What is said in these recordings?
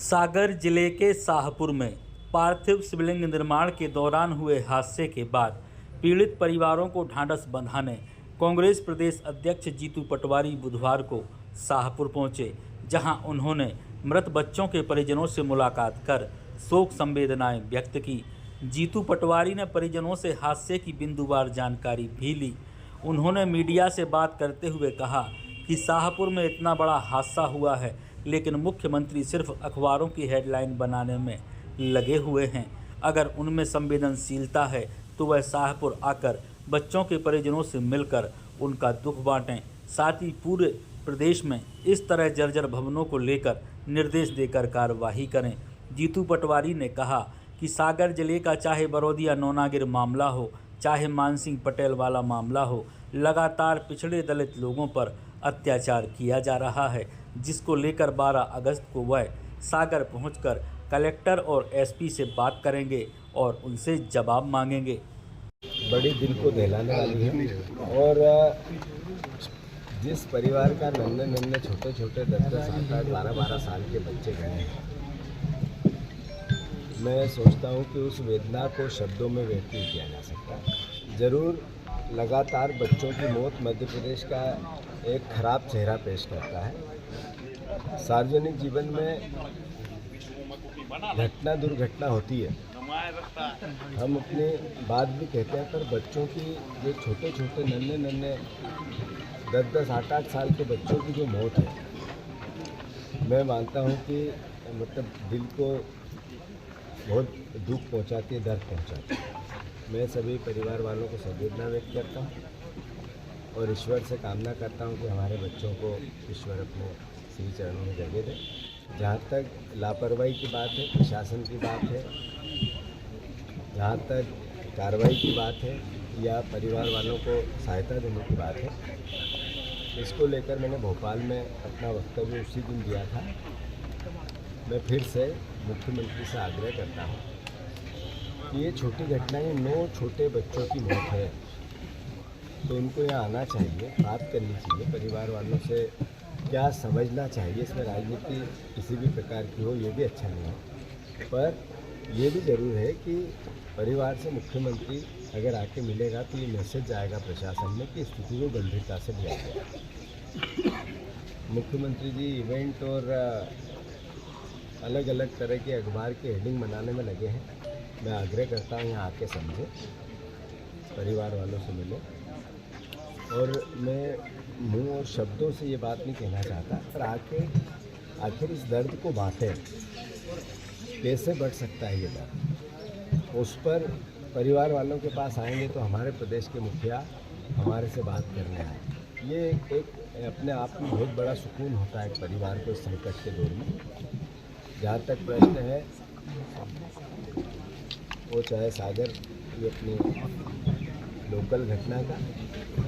सागर जिले के शाहपुर में पार्थिव शिवलिंग निर्माण के दौरान हुए हादसे के बाद पीड़ित परिवारों को ढांढस बंधाने कांग्रेस प्रदेश अध्यक्ष जीतू पटवारी बुधवार को शाहपुर पहुंचे, जहां उन्होंने मृत बच्चों के परिजनों से मुलाकात कर शोक संवेदनाएं व्यक्त की। जीतू पटवारी ने परिजनों से हादसे की बिंदुवार जानकारी भी ली। उन्होंने मीडिया से बात करते हुए कहा कि शाहपुर में इतना बड़ा हादसा हुआ है, लेकिन मुख्यमंत्री सिर्फ अखबारों की हेडलाइन बनाने में लगे हुए हैं। अगर उनमें संवेदनशीलता है तो वह शाहपुर आकर बच्चों के परिजनों से मिलकर उनका दुख बांटें, साथ ही पूरे प्रदेश में इस तरह जर्जर भवनों को लेकर निर्देश देकर कार्रवाई करें। जीतू पटवारी ने कहा कि सागर जिले का चाहे बरौदिया नौनागिर मामला हो, चाहे मानसिंह पटेल वाला मामला हो, लगातार पिछड़े दलित लोगों पर अत्याचार किया जा रहा है, जिसको लेकर 12 अगस्त को वह सागर पहुंचकर कलेक्टर और एसपी से बात करेंगे और उनसे जवाब मांगेंगे। बड़ी दिल को दहलाने वाली है और जिस परिवार का नन्हे छोटे 10-10, 7-8, 12-12 साल के बच्चे गए हैं, मैं सोचता हूं कि उस वेदना को शब्दों में व्यक्त नहीं किया जा सकता। ज़रूर लगातार बच्चों की मौत मध्य प्रदेश का एक खराब चेहरा पेश करता है। सार्वजनिक जीवन में घटना दुर्घटना होती है, हम अपनी बात भी कहते हैं, पर बच्चों की जो छोटे नन्हे 10-10, 8-8 साल के बच्चों की जो मौत है, मैं मानता हूं कि मतलब दिल को बहुत दुख पहुंचाती है, दर्द पहुंचाती है। मैं सभी परिवार वालों को संवेदना व्यक्त करता हूं और ईश्वर से कामना करता हूं कि हमारे बच्चों को ईश्वर अपने श्री चरणों में जगह दे। जहाँ तक लापरवाही की बात है, प्रशासन की बात है, जहाँ तक कार्रवाई की बात है या परिवार वालों को सहायता देने की बात है, इसको लेकर मैंने भोपाल में अपना वक्तव्य उसी दिन दिया था। मैं फिर से मुख्यमंत्री से आग्रह करता हूँ कि ये छोटी घटनाएं 9 छोटे बच्चों की मौत है, तो उनको यहाँ आना चाहिए, बात करनी चाहिए, परिवार वालों से क्या समझना चाहिए। इसमें राजनीति किसी भी प्रकार की हो, ये भी अच्छा नहीं है, पर यह भी ज़रूर है कि परिवार से मुख्यमंत्री अगर आके मिलेगा तो ये मैसेज जाएगा प्रशासन में कि स्थिति को गंभीरता से लिया गया। मुख्यमंत्री जी इवेंट और अलग अलग तरह के अखबार के हेडिंग बनाने में लगे हैं। मैं आग्रह करता हूँ यहाँ आके समझे, परिवार वालों से मिले, और मैं मुँह और शब्दों से ये बात नहीं कहना चाहता, पर आखिर इस दर्द को बांटें। कैसे बढ़ सकता है ये दर्द, उस पर परिवार वालों के पास आएंगे तो हमारे प्रदेश के मुखिया हमारे से बात करने आए। ये एक अपने आप में बहुत बड़ा सुकून होता है परिवार को इस संकट के दौर में। जहाँ तक प्रश्न है वो चाहे सागर की अपनी लोकल घटना का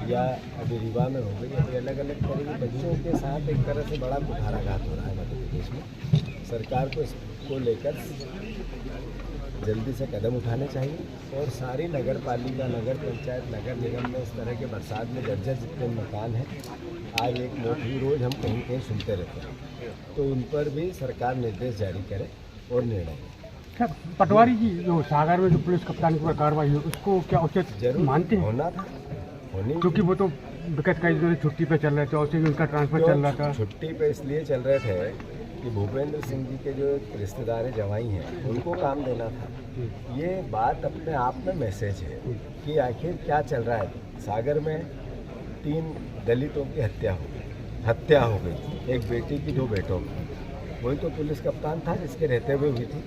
या अभी रीवा में हो गई, अभी अलग अलग तरह के बच्चों के साथ एक तरह से बड़ा कुठाराघात हो रहा है मध्य प्रदेश में। सरकार को इसको लेकर जल्दी से कदम उठाने चाहिए और सारी नगर पालिका, नगर पंचायत, नगर निगम में इस तरह के बरसात में जर्जर जितने मकान हैं, आज एक मौत भी रोज़ हम कहीं सुनते रहते हैं, तो उन पर भी सरकार निर्देश जारी करे और निर्णय। पटवारी जी, जो सागर में जो पुलिस कप्तान की कार्रवाई हुई, उसको क्या उचित जरूर मानते हैं? होना था, होनी, क्योंकि वो तो विगत कई दिनों छुट्टी पे चल रहे थे और उसी उनका ट्रांसफर चल रहा था। छुट्टी पे इसलिए चल रहे थे कि भूपेंद्र सिंह जी के जो रिश्तेदार जवाई हैं, उनको काम देना था। ये बात अपने आप में मैसेज है कि आखिर क्या चल रहा है। सागर में 3 दलितों की हत्या हो गई, एक बेटी की, 2 बेटों की। वही तो पुलिस कप्तान था जिसके रहते हुए हुई थी।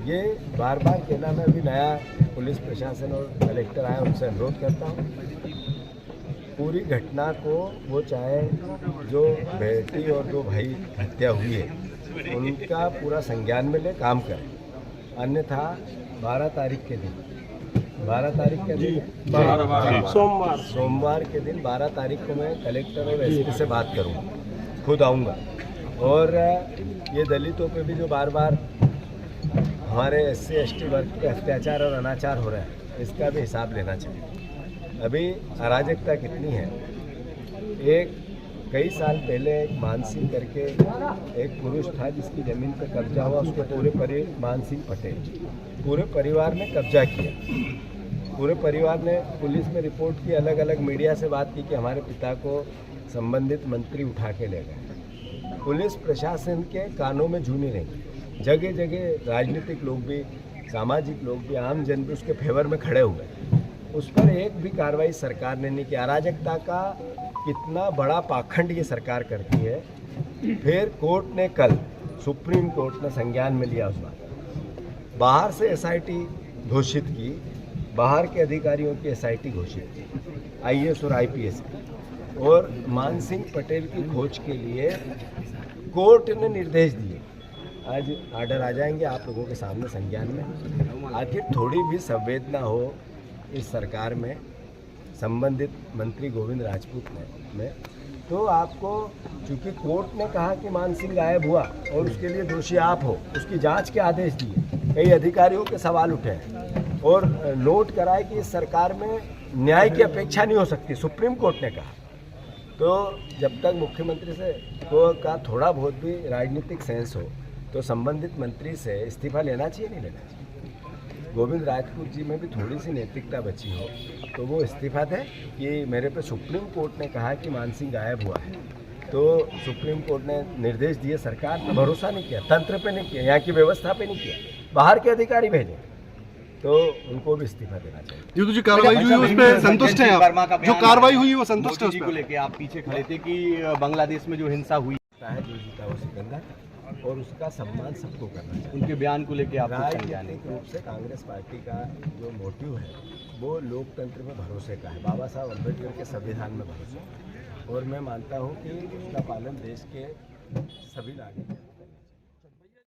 ये बार बार कहना, मैं अभी नया पुलिस प्रशासन और कलेक्टर आया, उनसे अनुरोध करता हूँ पूरी घटना को, वो चाहे जो बेटी और 2 भाई हत्या हुई है उनका पूरा संज्ञान में ले, काम करें। अन्यथा 12 तारीख के दिन सोमवार के दिन 12 तारीख को मैं कलेक्टर और एसपी से बात करूँगा, खुद आऊँगा, और ये दलितों पे भी जो बार बार हमारे SC ST वर्ग पे अत्याचार और अनाचार हो रहा है, इसका भी हिसाब लेना चाहिए। अभी अराजकता कितनी है, एक कई साल पहले एक मान सिंह करके एक पुरुष था जिसकी ज़मीन पर कब्जा हुआ, उसके मान सिंह पटेल पूरे परिवार ने कब्जा किया। पूरे परिवार ने पुलिस में रिपोर्ट की, अलग अलग मीडिया से बात की कि हमारे पिता को संबंधित मंत्री उठा के ले गए। पुलिस प्रशासन के कानों में जू नहीं रही। जगह जगह राजनीतिक लोग भी, सामाजिक लोग भी, आम जन भी उसके फेवर में खड़े हुए। उस पर एक भी कार्रवाई सरकार ने नहीं की। अराजकता का कितना बड़ा पाखंड ये सरकार करती है। फिर कोर्ट ने कल, सुप्रीम कोर्ट ने संज्ञान में लिया उस बात, बाहर से एसआईटी घोषित की, बाहर के अधिकारियों की एसआईटी घोषित की, आईएएस और आईपीएस की, और मान सिंह पटेल की खोज के लिए कोर्ट ने निर्देश दिए। आज आर्डर आ जाएंगे आप लोगों के सामने संज्ञान में। आखिर थोड़ी भी संवेदना हो इस सरकार में, संबंधित मंत्री गोविंद राजपूत में, तो आपको, चूंकि कोर्ट ने कहा कि मान सिंह गायब हुआ और उसके लिए दोषी आप हो, उसकी जांच के आदेश दिए, कई अधिकारियों के सवाल उठे हैं और नोट कराए कि इस सरकार में न्याय की अपेक्षा नहीं हो सकती, सुप्रीम कोर्ट ने कहा। तो जब तक मुख्यमंत्री से का थोड़ा बहुत भी राजनीतिक सेंस हो तो संबंधित मंत्री से इस्तीफा लेना चाहिए, नहीं लेना चाहिए। गोविंद राजपूत जी में भी थोड़ी सी नैतिकता बची हो तो वो इस्तीफा दें कि मेरे पे सुप्रीम कोर्ट ने कहा कि मान सिंह गायब हुआ है, तो सुप्रीम कोर्ट ने निर्देश दिए, सरकार ने भरोसा नहीं किया, तंत्र पे नहीं किया, यहाँ की व्यवस्था पे नहीं किया, बाहर के अधिकारी भेजे, तो उनको भी इस्तीफा देना चाहिए। जो जी कार्रवाई हुई उस पर संतुष्ट हैं आप? जो कार्रवाई हुई वो संतुष्ट है उस को लेके आप पीछे खड़े थे कि बांग्लादेश में जो हिंसा हुई है, जो जीता वो सिकंदर, और उसका सम्मान सबको करना चाहिए। उनके बयान को लेके आप राजनीतिक रूप से कांग्रेस पार्टी का जो मोटिव है वो लोकतंत्र में भरोसे का है, बाबा साहब अम्बेडकर के संविधान में भरोसा, और मैं मानता हूँ कि उसका पालन देश के सभी नागरिक